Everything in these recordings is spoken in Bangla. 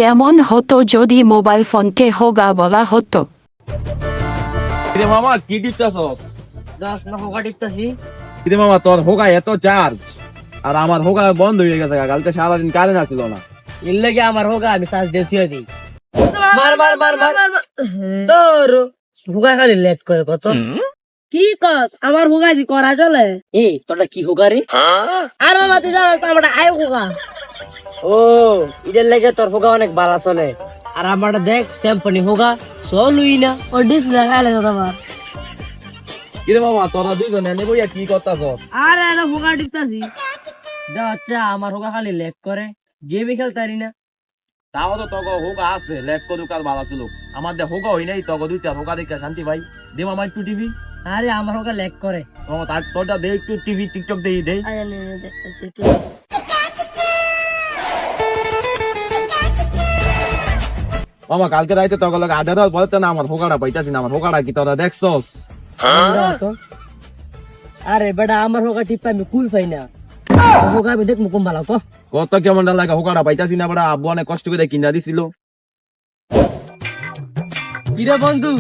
কেমন হতো যদি মোবাইল ফোনকে হোগা বলা হতো? কিরে মামা কি টিপতেছস? গাছ না হোগা টিপতাছি। কিরে মামা তোর হোগা এত চার্জ আর আমার হোগা বন্ধ হয়ে গেছে কালকে সারাদিন কারেন্ট আসছিল না। এর লাগে আমার হোগা আমি সাজ দিয়ে থুয়ে দিই। মার মার মার মার তোর হোগা খালি লেট করে কত। কি কস আমার হোগা দি করা চলে? এই তোটা কি হোগা রে? আর মামা তুই জানাস তো আমারটা আই হোগা। ও এটার লাগে তোর হোগা অনেক ভালো চলে। আর আমারটা দেখ স্যাম্পনি হোগা চলুই না। ও ডিসপ্লে লাগাইলে তোমার। কিরে মামা তোরা দুইজনে নেবো কি করতেছস? আরে এটা হোগা টিপতাছি। আচ্ছা আমার হোগা খালি লেট করে গেমই খেলতারি না। তাও তো তোকে হোগা আছে লেট করুক আর ভালো ছিল। আমার দে হোগা হই নাই তোকে দুইটা হোগা দেখে শান্তি ভাই দে মামা একটু টিভি। আরে আমার হোগা লেট করে। তার তোরটা দে একটু টিভি টিকটক দেই দে। মামা কালকে রাইতে তোকে লাগে আড্ডা দেওয়ার পরে তো না আমার হোগাটা পাইতাছি না। আমার হোগাটা কি তোরা দেখছস? আরে বেটা আমার হোগা টিপা আমি কুল পাই না। হোগা আমি দেখ মুকুম ভালো তো। কত কেমন লাগে হোগাটা পাইতাছি না। বড়া আব্বু অনেক কষ্ট করে কিনা দিছিল। কিরে বন্ধু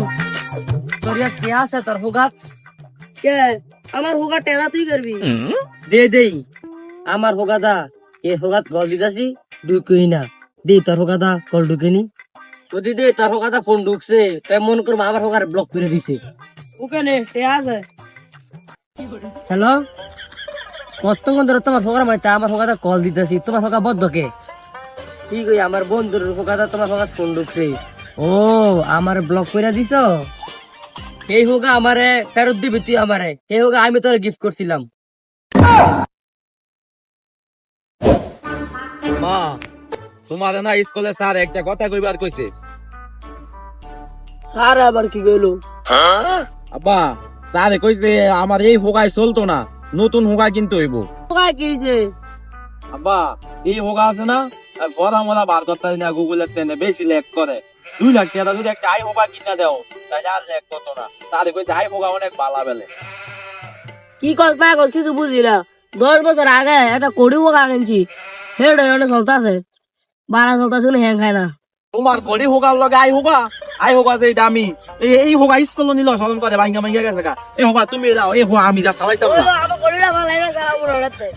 তোর কে আছে তোর হোগা? কে আমার হোগা টেলা তুই করবি? দে দেই আমার হোগা দা এ হোগা গল দিতাছি ঢুকই না। দে তোর হোগা দা কল ঢুকেনি। যদি দে তোর হোগা দা ফোন ঢুকছে তাই মন করবো আমার হোগার ব্লক করে দিছে। ওখানে সে আছে। হ্যালো কতক্ষণ ধরে তোমার হোগার মাইতে আমার হোগাটা কল দিতেছি। তোমার হোগা বদ্ধকে ঠিক ওই আমার বন্ধুর হোগাটা তোমার হোগা ফোন ঢুকছে। ও আমার ব্লক করে দিছ। এই হোগা আমারে ফেরত দিবি তুই আমারে। এই হোগা আমি তোর গিফট করছিলাম। মা তোমার না স্কুলে স্যার একটা কথা কইবার কইছে। স্যার আবার কি গেল? আব্বা স্যারে কইছে আমার এই হোগায় চলতো না, নতুন হোগা কিনতে হইব। হোগা কি হইছে? আব্বা এই হোগা আছে না ভরা মরা বার করতে না গুগলের টেনে বেশি লেট করে। 2 লাখ টাকা যদি একটা আই হোগা কিনা দেও তাহলে আর লেট করতো না। স্যারে কইছে আই হোগা অনেক ভালো বেলে। কি কস না কস কিছু বুঝি না। 10 বছর আগে একটা কোড়ি হোগা কিনছি হেড অনেক চলতেছে 12 চলতেছে হ্যাং খায় না। তোমার ঘড়ি হোগার লগে আই হোগা যে দামি এই হোগা স্কুল নিল সলম করে ভাঙ্গা ভাঙ্গা গেছে গা। এই হোগা তুমি দাও, এই হোগা আমি যা চালাইতাম না। আমার কোড়িটা ভালো লাগে চালাবো না রাতে।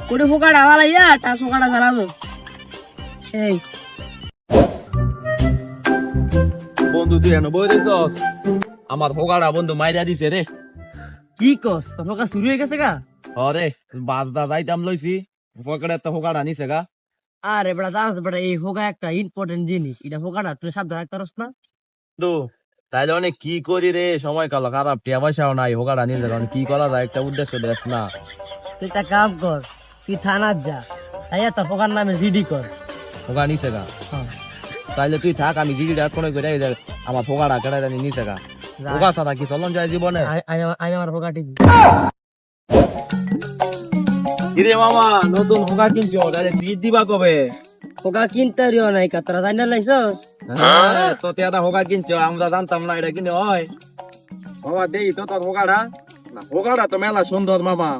কোড়ি হোগাটা ভালো লাগে টাস হোগাটা চালাবো সেই। বন্ধু তুই এনে বই দিছস আমার হোগাটা বন্ধু মাইরা দিছে রে। কি কস তোর হোগা শুরু হয়ে গেছে গা? আরে বাজদা যাইতাম লইছি পকেটে তো হোগাটা নিছে গা। আরে বেটা জানাস বেটা এই হোগা একটা ইম্পর্টেন্ট জিনিস। এটা হোগাটা তুই সাবধানে রাখতে পারস না। তো তাইলে অনেক কি করি রে, সময় কালো খারাপ, টিয়া পয়সাও নাই, হোগাটা নিয়ে যাবে কি করা যায় একটা উদ্দেশ্য দেশ না। তুই একটা কাম কর তুই থানার যা তাইয়া তোর হোগার নামে জিডি কর। হোগা নিছে গা তাইলে তুই থাক আমি জিডি ডাক করে কইরা আমার হোগাটা কেটে জানি নিছে গা। হোগা ছাড়া কি চলন যায় জীবনে? আমি আমার হোগা টিপি। কিরে মামা নতুন হোগা কিনছো তাহলে বিদ দিবা কবে? হোগা কিনতে রিও নাই কা তোরা জানা লাইছস? তো তেদা হোগা কিনছো আমরা জানতাম না এটা কিনে হয়। মামা দেই তো তোর হোগাটা না, হোগাটা তো মেলা সুন্দর মামা।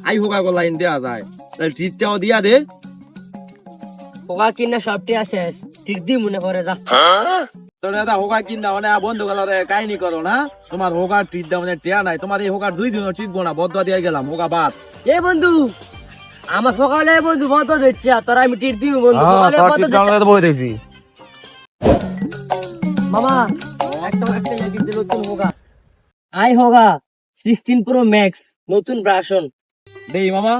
আই হোগা গো লাইন দেয়া যায় তাহলে ট্রিটটাও দিয়া দে। হোগা কিনা সবটি শেষ ঠিক দি মনে করে যা। তোর দাদা হোগা কিনা মানে বন্ধু গেলারে কাহিনী করো না। তোমার হোগার ট্রিট দেওয়া মানে টিয়া নাই। তোমার এই হোগার 2 দিনও ট্রিটবো না, বদয়া দিয়ে গেলাম হোগা বাদ। এ বন্ধু আমার হোগালে বন্ধু বন্ধ দিচ্ছি আর তোরা আমি টিট দিই বন্ধু হোগালে বন্ধ দিচ্ছি। বই দেখছি মামা একটা একটা নতুন হোগা আই হোগা 16 প্রো ম্যাক্স নতুন ভার্সন দেই মামা।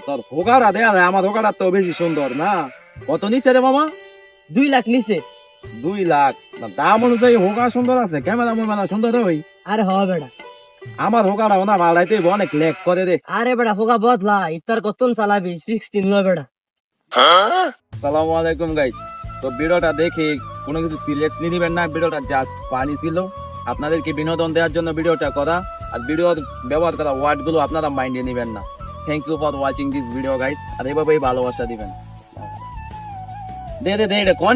তোর হোগাটা দেয়া যায়, আমার হোগাটা তো বেশি সুন্দর না। কত নিচে রে মামা? 2 লাখ নিচে। 2 লাখ না, দাম অনুযায়ী হোগা সুন্দর আছে, ক্যামেরা মেলা সুন্দর হই। আরে হবে বেটা আমার হোগাটা না ভাড়াইতে অনেক লেক করে রে। আরে বেটা হোগা বদলা ইতার কতন চালাবি 16 লো বেটা। আসসালামু আলাইকুম গাইস। তো ভিডিওটা দেখে কোনো কিছু সিরিয়াস নিবেন না, ভিডিওটা জাস্ট ফানি ছিল, আপনাদেরকে বিনোদন দেওয়ার জন্য ভিডিওটা করা। আর ভিডিওর ব্যবহার করা ওয়ার্ড গুলো আপনারা মাইন্ডে নিবেন না। Thank you for watching this video guys. আর এভাবেই ভালোবাসা দিবেন। দে দে দে কোন